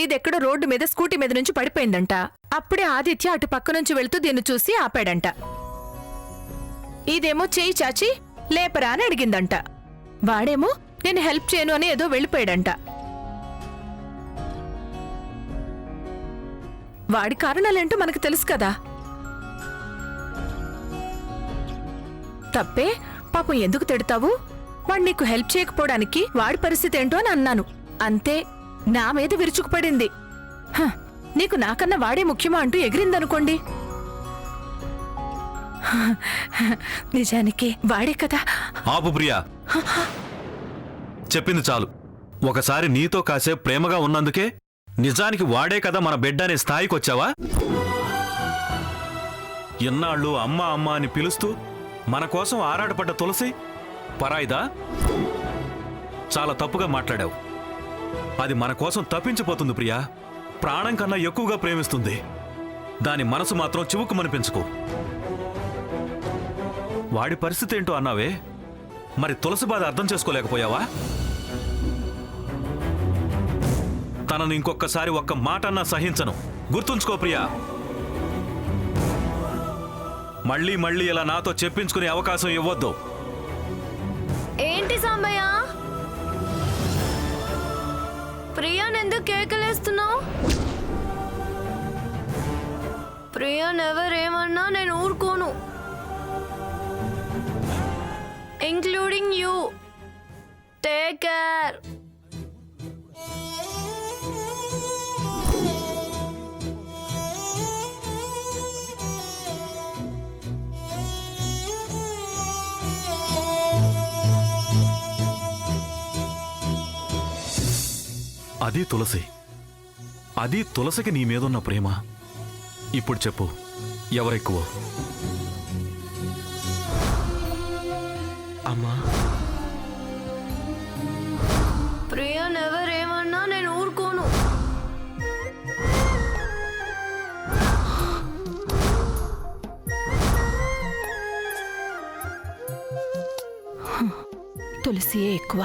ఇదెక్కడో road మీద scooty మీద నుంచి పడిపోయిందంట. అప్పుడే ఆదిత్య అటు పక్క నుంచి వెళ్తూ దీన్ని చూసి ఆపాడంట. ఇదేమో చేయి చాచి లేపరా అని అడిగిందంట. వాడేమో నేను హెల్ప్ చేయను అని ఏదో వెళ్ళిపోయాడంట. వాడి కారణాలేంటో మనకు తెలుసు కదా. తప్పే, పాపం ఎందుకు తిడతావు? వాడు నీకు హెల్ప్ చేయకపోవడానికి వాడి పరిస్థితి ఏంటో అని అన్నాను అంతే. నా మీద విరుచుకుపడింది. నీకు నాకన్నా వాడే ముఖ్యమా అంటూ ఎగిరిందనుకోండి. నిజానికి వాడే కదా. ఆపు ప్రియా, చెప్పింది చాలు. ఒకసారి నీతో కాసేపు ప్రేమగా ఉన్నందుకే నిజానికి వాడే కదా మన బిడ్డ అనే స్థాయికి వచ్చావా? ఎన్నాళ్ళు అమ్మ అమ్మ అని పిలుస్తూ మన కోసం ఆరాటపడ్డ తులసి పరాయిదా? చాలా తప్పుగా మాట్లాడావు. అది మన కోసం తప్పించిపోతుంది ప్రియా. ప్రాణం కన్నా ఎక్కువగా ప్రేమిస్తుంది. దాని మనసు మాత్రం చివుకుమని పెంచుకో. వాడి పరిస్థితి ఏంటో అన్నావే, మరి తులసి బాధ అర్థం చేసుకోలేకపోయావా? తనను ఇంకొకసారి ఒక్క మాటన్నా సహించను, గుర్తుంచుకో ప్రియా. మళ్ళీ మళ్ళీ ఇలా నాతో చెప్పించుకునే అవకాశం ఇవ్వద్దు. ఏంటి సాంబయ్య, ప్రియాన్ ఎందుకు కేకలేస్తున్నావు? ప్రియాన్ ఎవరేమన్నా నేను ఊరుకోను, ఇంక్లూడింగ్ యూ. Take care. అది తులసి, అది తులసికి నీ మీదున్న ప్రేమ. ఇప్పుడు చెప్పు, ఎవరెక్కువ? అమ్మా, ప్రియాన్ ఎవరేమన్నా నేను ఊరుకోను. తులసియే ఎక్కువ.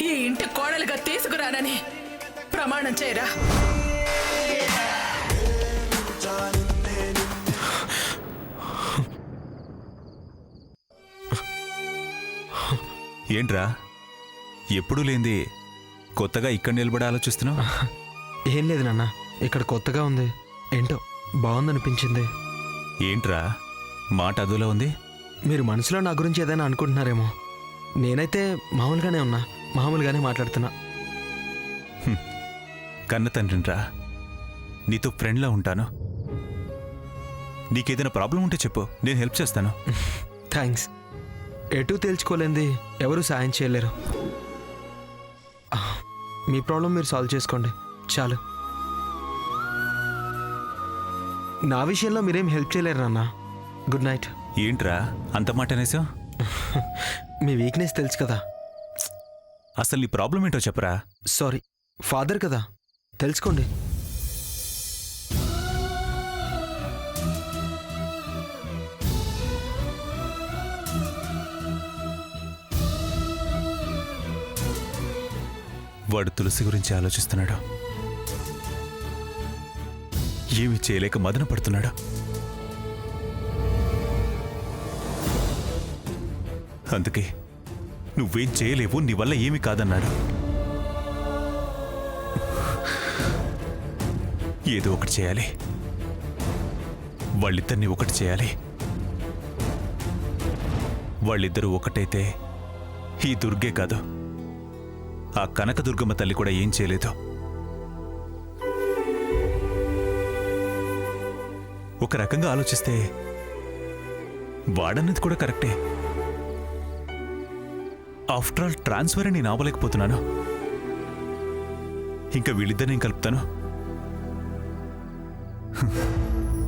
ఈ ఇంటి కోడలుగా తీసుకురానని ప్రమాణం చేయరా. ఏంట్రా, ఎప్పుడూ లేంది కొత్తగా ఇక్కడ నిలబడి ఆలోచిస్తున్నావు? ఏం లేదు నాన్న, ఇక్కడ కొత్తగా ఉంది. ఏంటో బాగుందనిపించింది. ఏంట్రా మాట అదులో ఉంది? మీరు మనసులో నా గురించి ఏదైనా అనుకుంటున్నారేమో. నేనైతే మామూలుగానే ఉన్నా, మామూలుగానే మాట్లాడుతున్నా. కన్న తండ్రిరా, నీతో ఫ్రెండ్లా ఉంటాను. నీకేదైనా ప్రాబ్లం ఉంటే చెప్పు, నేను హెల్ప్ చేస్తాను. థ్యాంక్స్. ఎటూ తేల్చుకోలేంది ఎవరు సాయం చేయలేరు. మీ ప్రాబ్లం మీరు సాల్వ్ చేసుకోండి చాలు. నా విషయంలో మీరేం హెల్ప్ చేయలేరు నాన్న. Good night. ఏంట్రా అంత మాట అనేసావు? మీ వీక్నెస్ తెలుసు కదా. అసలు నీ ప్రాబ్లం ఏంటో చెప్పరా. సారీ, ఫాదర్ కదా, తెలుసుకోండి. వాడు తులసి గురించి ఆలోచిస్తున్నాడు. ఏమి చేయలేక మదన పడుతున్నాడు. అందుకే నువ్వేం చేయలేవు, నీ వల్ల ఏమీ కాదన్నాడు. ఏదో ఒకటి చేయాలి, వాళ్ళిద్దరినీ ఒకటి చేయాలి. వాళ్ళిద్దరూ ఒకటైతే ఈ దుర్గే కాదు, ఆ కనకదుర్గమ్మ తల్లి కూడా ఏం చేయలేదు. ఒక రకంగా ఆలోచిస్తే వాడన్నది కూడా కరెక్టే. ఆఫ్టర్ ఆల్ ట్రాన్స్ఫర్ నేను ఆపలేకపోతున్నాను. ఇంకా వీళ్ళిద్దరిని కలుపుతాను.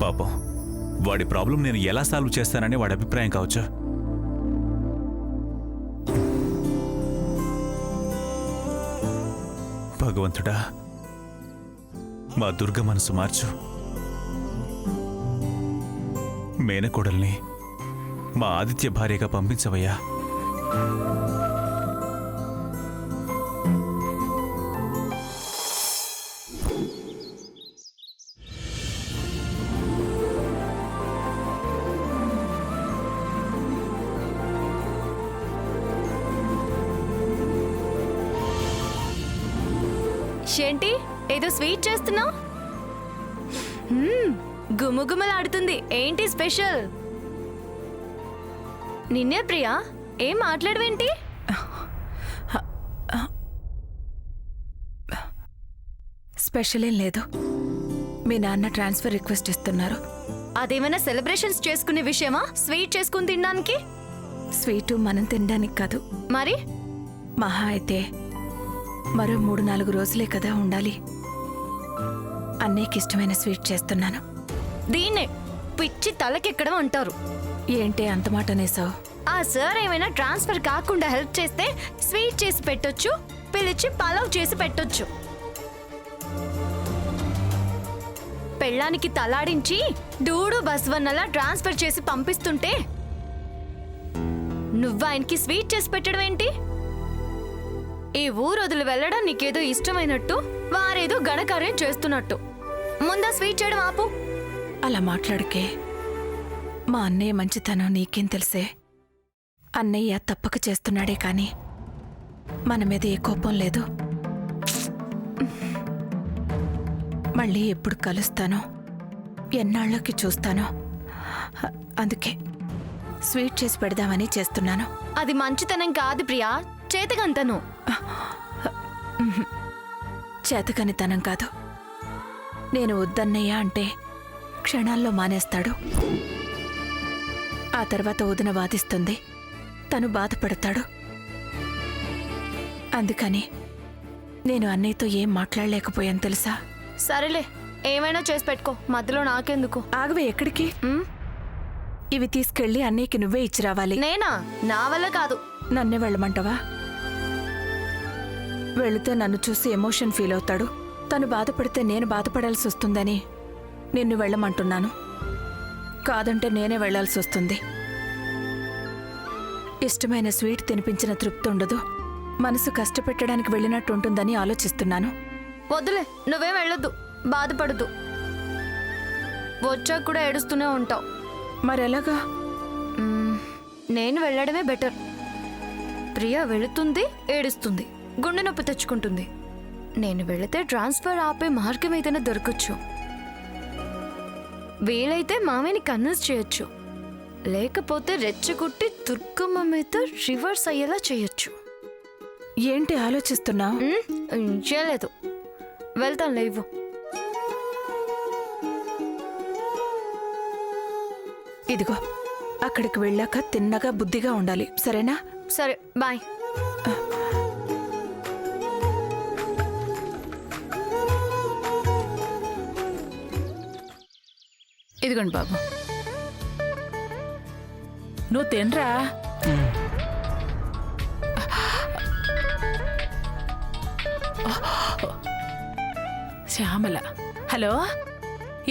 పాపం వాడి ప్రాబ్లం నేను ఎలా సాల్వ్ చేస్తానని వాడి అభిప్రాయం కావచ్చు. భగవంతుడా, మా దుర్గ మనసు మార్చు. మేనకోడల్ని మా ఆదిత్య భార్యగా పంపించవయ్యా. ఏంటి ఏదో స్వీట్ చేస్తున్నావు? గుమగుమలాడుతుంది. ఏంటి స్పెషల్? నిన్నే ప్రియా, ఏం మాట్లాడవేంటి? స్పెషల్ ఏం లేదు. మీ నాన్న ట్రాన్స్ఫర్ రిక్వెస్ట్ ఇస్తున్నారు. అదేమైనా సెలబ్రేషన్స్ చేసుకునే విషయమా? స్వీట్ చేసుకుని తినడానికి? స్వీటు మనం తినడానికి కాదు. మరి మహా అయితే మరో 3-4 రోజులే కదా ఉండాలి. అన్నయ్యకి ఇష్టమైన స్వీట్ చేస్తున్నాను. దీన్నే పిచ్చి తలకెక్కడం అంటారు. ఏంటి అంత మాట అనేసావు? ఆ సార్ ఏమైనా ట్రాన్స్ఫర్ కాకుండా హెల్ప్ చేస్తే స్వీట్ చేసి పెట్టొచ్చు, పిలిచి పలావ్ చేసి పెట్టొచ్చు. పెళ్ళానికి తలాడించి డూడు బస్వన్నలా ట్రాన్స్ఫర్ చేసి పంపిస్తుంటే నువ్వు ఆయనకి స్వీట్ చేసి పెట్టడం ఏంటి? ఈ ఊరు వదిలి వెళ్ళడం నీకేదో ఇష్టమైనట్టు, వారేదో గణకార్యం చేస్తున్నట్టు. ముందా స్వీట్ చేయడం ఆపు. అలా మాట్లాడకే. మా అన్నయ్య మంచితనం నీకేం తెలిసే? అన్నయ్య తప్పక చేస్తున్నాడే కాని మన మీద ఏ కోపం లేదు. మళ్ళీ ఎప్పుడు కలుస్తానో, ఎన్నాళ్ళకి చూస్తానో, అందుకే స్వీట్ చేసి పెడదామని చేస్తున్నాను. అది మంచితనం కాదు ప్రియా, చేతకంతను. చేతకనితనం కాదు. నేను వద్దన్నయ్య అంటే క్షణాల్లో మానేస్తాడు. ఆ తర్వాత వదిన వాదిస్తుంది, తను బాధపడతాడు. అందుకని నేను అన్నయ్యతో ఏం మాట్లాడలేకపోయాను తెలుసా? సరేలే, ఏమైనా చేసి పెట్టుకో, మధ్యలో నాకెందుకు? ఆగవే, ఎక్కడికి? ఇవి తీసుకెళ్ళి అన్నయ్యకి నువ్వే ఇచ్చి రావాలి. నేనా? నా వల్ల కాదు. నన్నే వెళ్ళమంటావా? వెళితే నన్ను చూసి ఎమోషన్ ఫీల్ అవుతాడు. తను బాధపడితే నేను బాధపడాల్సి వస్తుందని నిన్ను వెళ్ళమంటున్నాను. కాదంటే నేనే వెళ్లాల్సి వస్తుంది. ఇష్టమైన స్వీట్ తినిపించిన తృప్తి ఉండదు. మనసు కష్టపెట్టడానికి వెళ్ళినట్టు ఉంటుందని ఆలోచిస్తున్నాను. వద్దులే, నువ్వేం వెళ్ళొద్దు, బాధపడద్దు. వచ్చాక కూడా ఏడుస్తూనే ఉంటావు. మరెలాగా? నేను వెళ్ళడమే బెటర్. ప్రియా వెళుతుంది, ఏడుస్తుంది, గుండె నొప్పి తెచ్చుకుంటుంది. నేను వెళితే ట్రాన్స్ఫర్ ఆపే మార్గం ఏదైనా దొరకచ్చు. వీలైతే మామయ్యని కన్విన్స్ చేయొచ్చు, లేకపోతే రెచ్చగొట్టి దుర్గమ్మ మీద రివర్స్ అయ్యేలా చేయొచ్చు. ఏంటి ఆలోచిస్తున్నావు? చేయలేదు, వెళ్తాను, లేవు. ఇదిగో, అక్కడికి వెళ్ళాక తిన్నగా బుద్ధిగా ఉండాలి, సరేనా? సరే, బాయ్. ఇదిగోండి బాబు, నువ్వు తినరా. శ్యామల. హలో,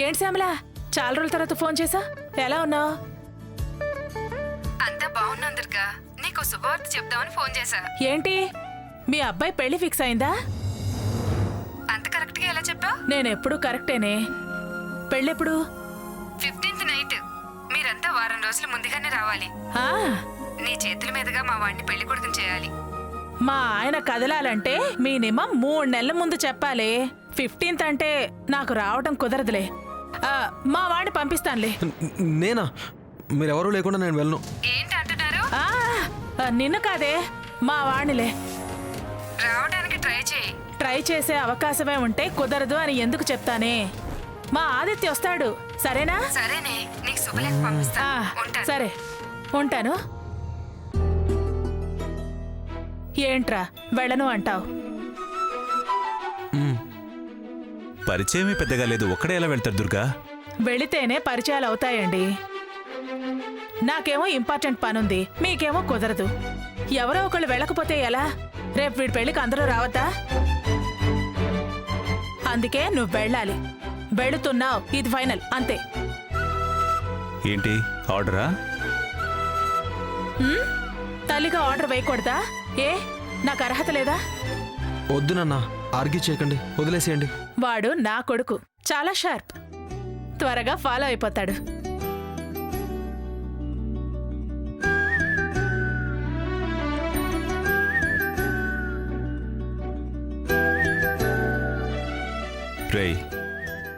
ఏంటి శ్యామల, చాలా రోజుల తర్వాత ఫోన్ చేసా? ఎలా ఉన్నావు? అంతా బాగున్నాను దుర్గా. నీకు శుభవార్త చెప్దామని ఫోన్ చేశా. ఏంటి, మీ అబ్బాయి పెళ్లి ఫిక్స్ అయిందా? అంత కరెక్ట్ గా ఎలా చెప్పావు? నేనెప్పుడు కరెక్టేనే. పెళ్ళెప్పుడు? 15th night. మీరంతా వారం రోజులు ముందుగానే రావాలి. ఆ, నీ చేతుల మీదుగా మా వాడిని పెళ్లి కొడుకుని చేయాలి. మా ఆయన కదలాలంటే మినిమం 3 నెలల ముందు చెప్పాలి. 15th అంటే నాకు రావడం కుదరదులే. మా వాడిని పంపిస్తానులే. నేనా? మీరెవరూ లేకుండా నేను వెళ్ళను. ఏంటి అంటున్నారు? నిన్ను కాదే, మా వాడినిలే. రావడానికి ట్రై చేయి. ట్రై చేసే అవకాశమే ఉంటే కుదరదు అని ఎందుకు చెప్తానే? మా ఆదిత్య వస్తాడు, సరేనా? సరేనే, నీకు శుభలేఖ పంపిస్తా. ఉంటాను. సరే, ఉంటాను. ఏంట్రా వెళ్ళను అంటావు? పరిచయమే పెద్దగా లేదు, ఒక్కడే ఎలా వెళ్తారు దుర్గా? వెళితేనే పరిచయాలు అవుతాయండి. నాకేమో ఇంపార్టెంట్ పనుంది, మీకేమో కుదరదు. ఎవరో ఒకళ్ళు వెళ్ళకపోతే ఎలా? రేపు వీడి పెళ్ళికి అందరూ రావద్దా? అందుకే నువ్వు వెళ్ళాలి. వెళుతున్నావు, ఇది ఫైనల్, అంతే. ఏంటి ఆర్డరా? తల్లిగా ఆర్డర్ వేయకూడదా? ఏ నాకు అర్హత లేదా? వద్దు నాన్న, ఆర్గ్యూ చేయకండి, వదిలేసేయండి. వాడు నా కొడుకు, చాలా షార్ప్, త్వరగా ఫాలో అయిపోతాడు. రేయ్,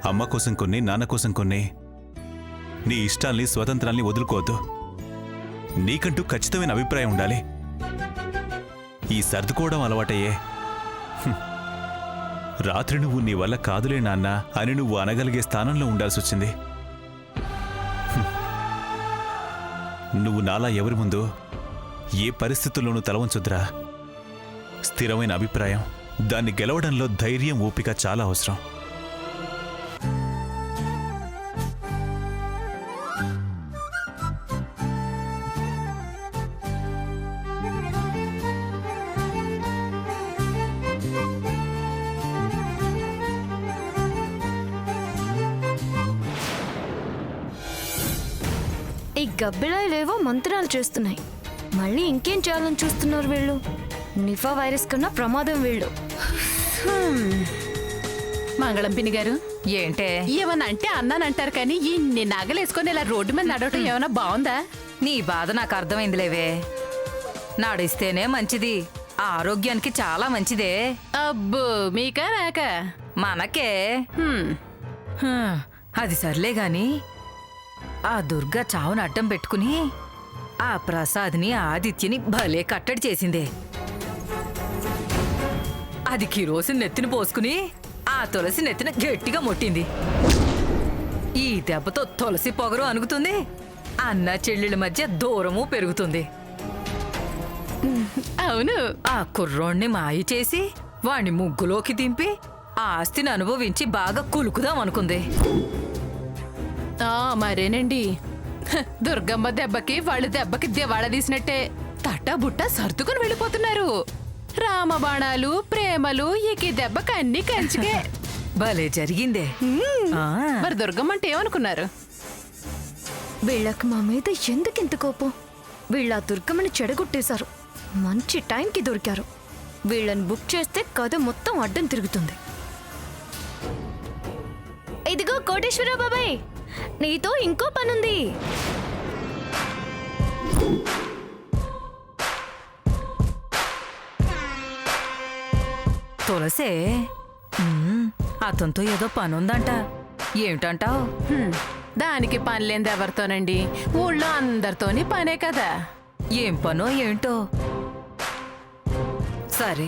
అమ్మ కోసం కొన్ని, నాన్న కోసం కొన్ని. నీ ఇష్టాల్ని, స్వతంత్రాల్ని వదులుకోవద్దు. నీకంటూ ఖచ్చితమైన అభిప్రాయం ఉండాలి. ఈ సర్దుకోవడం అలవాటయ్యే. రాత్రి నువ్వు నీ వల్ల కాదులే నాన్న అని నువ్వు అనగలిగే స్థానంలో ఉండాల్సి వచ్చింది. నువ్వు నాలా ఎవరి ముందు ఏ పరిస్థితుల్లోనూ తలవంచొద్దురా. స్థిరమైన అభిప్రాయం, దాన్ని గెలవడంలో ధైర్యం, ఓపిక చాలా అవసరం. ఈ గబ్బిలాయలేవో మంత్రాలు చేస్తున్నాయి. మళ్ళీ ఇంకేం చేయాలని చూస్తున్నారు వీళ్ళు? నిఫా వైరస్ కన్నా ప్రమాదం వీళ్ళు. మంగళం పిన్ని గారు, ఏంటే ఏమన్నా అంటే అన్నానంటారు కానీ ఇన్ని నగలేసుకొని ఇలా రోడ్డు మీద నడవటం ఏమైనా బాగుందా? నీ బాధ నాకు అర్థమైందిలేవే. నడిస్తేనే మంచిది, ఆరోగ్యానికి చాలా మంచిదే. అబ్బో, మీకా నాకా? మనకే. హ్మ్. అది సర్లే గాని ఆ దుర్గా చావును అడ్డం పెట్టుకుని ఆ ప్రసాద్ని, ఆదిత్యని భలే కట్టడి చేసిందే. అది కిరోసిన్ నెత్తిన పోసుకుని ఆ తులసి నెత్తిన గట్టిగా మొట్టింది. ఈ దెబ్బతో తులసి పొగరు అనుగుతుంది, అన్న చెల్లెళ్ళ మధ్య దూరము పెరుగుతుంది. అవును, ఆ కుర్రోణ్ణి మాయ చేసి వాణ్ణి ముగ్గులోకి దింపి ఆ ఆస్తిని అనుభవించి బాగా కులుకుదాం అనుకుంది. మరేనండి, దుర్గమ్మ దెబ్బకి వాళ్ళు దెబ్బకి దివాళ తీసినట్టే తట్టా బుట్ట సర్దుకుని వెళ్ళిపోతున్నారు. రామబాణాలు, ప్రేమలు, ఈ దెబ్బకి అన్ని కంచికే. భలే జరిగిందే. మరి దుర్గమ్మ అంటే ఏమనుకున్నారు? వీళ్ళకి మా మీద ఎందుకింత కోపం? వీళ్ళ దుర్గమ్మని చెడగొట్టేశారు, మంచి టైంకి దొరికారు. వీళ్ళని బుక్ చేస్తే కథ మొత్తం అడ్డం తిరుగుతుంది. ఇదిగో కోటేశ్వర బాబాయ్, నీతో ఇంకో పనుంది. తులసే, అతనితో ఏదో పనుందంట, ఏమిటంటావు? దానికి పనిలేంది ఎవరితోనండి, ఊళ్ళో అందరితోని పనే కదా. ఏం పనో ఏంటో. సరే,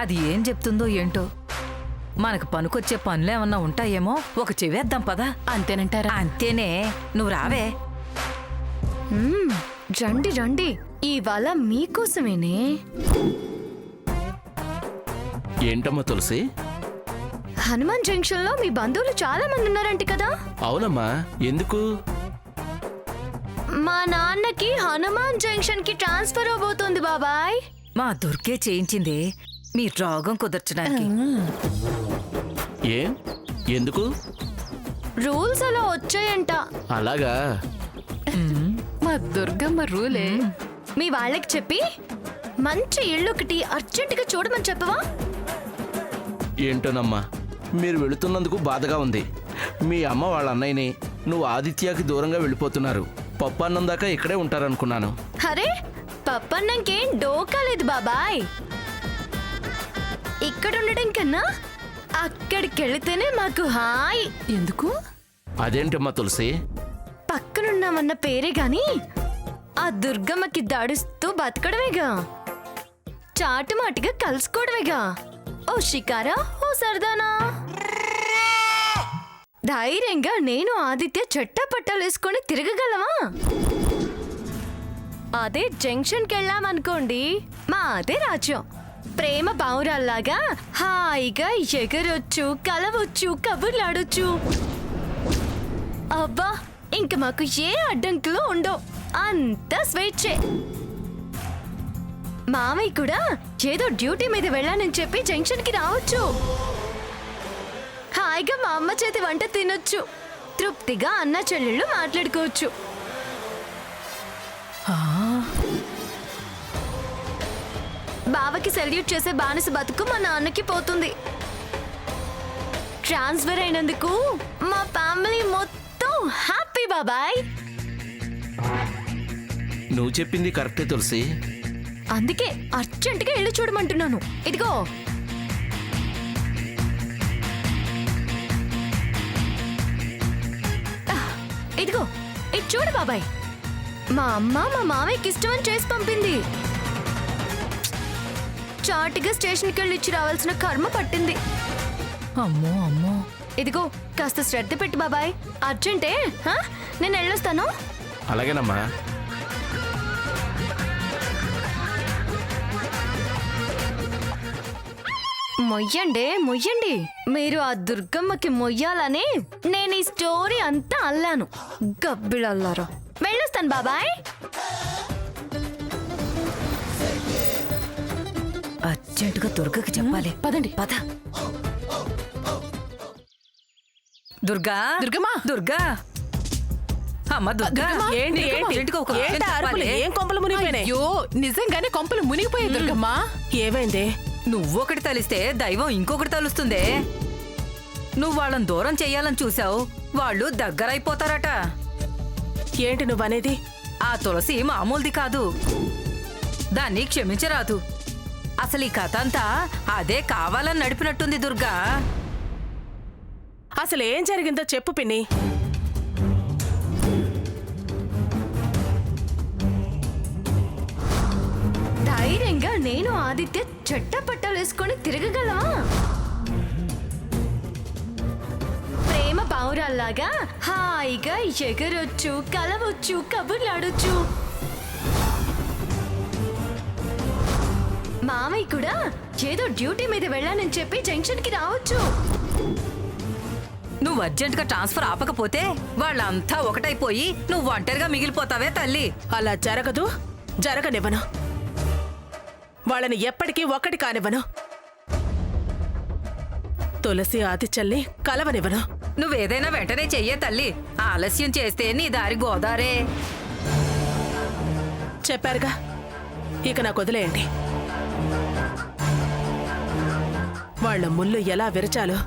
అది ఏం చెప్తుందో ఏంటో. మనకు పనికొచ్చే పనులేమన్నా ఉంటాయేమో, ఒక చెవేద్దాం పదా. అంతేనంటారా? అంతేనే, నువ్వు రావే. రండి రండి, ఇవాళ మీకోసమేనే. ఏంటమ్మా తులసి? హనుమాన్ జంక్షన్ లో మీ బంధువులు చాలా మంది ఉన్నారంట కదా? అవునమ్మా, ఎందుకు? మా నాన్నకి హనుమాన్ జంక్షన్ కి ట్రాన్స్ఫర్ అవబోతోంది బాబాయ్. మా దుర్గే చేయించింది మీ రోగం కుదర్చడానికి. ఏం, ఎందుకు? రూల్స్ అలా వచ్చాయంట. అలాగా? మా దుర్గమ్మ రూలే. మీ వాళ్ళకి చెప్పి మంచి ఇల్లు ఒకటి అర్జెంటుగా చూడమని చెప్పవా? ఏంటోనమ్మా, మీరు వెళుతున్నందుకు బాధగా ఉంది. మీ అమ్మ వాళ్ళ అన్నయ్యని, నువ్వు ఆదిత్యకి దూరంగా వెళ్ళిపోతున్నారు. పప్పు అన్నం దాకా ఇక్కడే ఉంటారనుకున్నాను. అరే, పప్పన్నంకేం డోకా లేదు బాబాయ్. ఇక్కడ ఉండడం కన్నా అక్కడికి వెళితేనే మాకు హాయ్. ఎందుకు? అదేంటమ్మా తులసి? పక్కనున్నామన్న పేరే గాని ఆ దుర్గమ్మకి దాడుస్తూ బతకడమేగా, చాటుమాటిగా కలుసుకోవడమేగా. ఓ షికారా ఓ సరదానా? ధైర్యంగా నేను ఆదిత్య చట్టపట్టాలేసుకొని తిరగగలమా? అదే జంక్షన్కి వెళ్ళామనుకోండి, మా అదే రాజ్యం. ప్రేమ పావురాల్లాగా హాయిగా ఎగరొచ్చు, కలవచ్చు, కబుర్లాడొచ్చు. అబ్బా, ఇంక మాకు ఏ అడ్డంకులు ఉండవు. అంత స్వేచ్ఛే. మామయ్య కూడా ఏదో డ్యూటీ మీద వెళ్ళానని చెప్పి జంక్షన్కి రావచ్చు. హాయిగా మా అమ్మ చేతి వంట తినొచ్చు. తృప్తిగా అన్న చెల్లెళ్ళు మాట్లాడుకోవచ్చు. బావకి సెల్యూట్ చేసే బానిస బతుకు మా నాన్నకి పోతుంది. ట్రాన్స్ఫర్ అయినందుకు మా ఫ్యామిలీ మొత్తం హ్యాపీ బాబాయ్. నువ్వు చెప్పింది కరెక్టే తులసి. అందుకే అర్జెంటుగా ఇల్లు చూడమంటున్నాను. ఇదిగో, ఇదిగో ఇది చూడు బాబాయ్. మా అమ్మ మా మావయ్యకి ఇష్టమని చేసి పంపింది. చాటుగా స్టేషన్కి వెళ్ళి ఇచ్చి రావాల్సిన కర్మ పట్టింది. అమ్మో అమ్మో. ఇదిగో కాస్త శ్రద్ధ పెట్టు బాబాయ్. అర్జెంటే, నేను వెళ్ళొస్తాను. అలాగేనమ్మా. మొయ్యండి మొయ్యండి. మీరు ఆ దుర్గమ్మకి మొయ్యాలని నేను ఈ స్టోరీ అంతా అల్లాను. గబ్బిళ్ళల్లారా. వెళ్ళొస్తాను బాబాయ్. అర్జెంటుగా దుర్గకి చెప్పాలి. పదండి. పద. దుర్గా, దుర్గమ్మా. దుర్గా, అమ్మ దుర్గా. ఏంటి అర్జెంటుగా ఒక విషయం ఏంటి అరుపులు? చెప్పాలి. ఏం కొంపలు మునిగిపోయినాయి? అయ్యో, నిజంగానే కొంపలు మునిగిపోయాయి దుర్గమ్మా. ఏమైంది? నువ్వొకటి తలిస్తే దైవం ఇంకొకటి తలుస్తుందే. నువ్వు వాళ్ళని దూరం చెయ్యాలని చూసావు, వాళ్ళు దగ్గరైపోతారట. ఏంటి నువ్వనేది? ఆ తులసి మామూలుది కాదు, దాన్ని క్షమించరాదు. అసలు ఈ కథ అంతా అదే కావాలని నడిపినట్టుంది దుర్గా. అసలు ఏం జరిగిందో చెప్పు పిన్ని. ధైర్యంగా నేను ఆదిత్య చట్టపట్టాలేసుకొని తిరగగలమా? ప్రేమ పావురాల్లాగా హాయిగా ఎగరొచ్చు, కలవచ్చు, కబుర్లాడొచ్చు. మామయ్య కూడా ఏదో డ్యూటీ మీద వెళ్ళానని చెప్పి జంక్షన్కి రావచ్చు. నువ్వు అర్జెంటుగా ట్రాన్స్ఫర్ ఆపకపోతే వాళ్ళంతా ఒకటైపోయి నువ్వు ఒంటరిగా మిగిలిపోతావే తల్లి. అలా జరగదు, జరగనివ్వను. వాళ్ళని ఎప్పటికీ ఒక్కటి కానివ్వను. తులసి ఆదిత్యల్ని కలవనివ్వను. నువ్వేదైనా వెంటనే చెయ్యే తల్లి. ఆలస్యం చేస్తే నీ దారి గోదారే. చెప్పారుగా, ఇక నాకు వదిలేయండి. వాళ్ళ ముళ్ళు ఎలా విరచాలో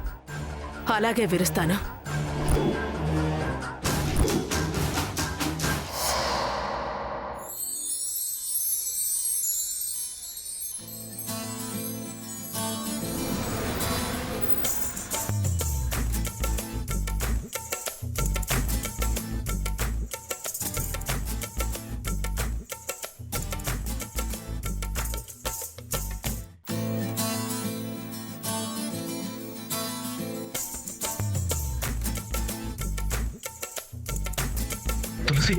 అలాగే విరుస్తాను. తులసి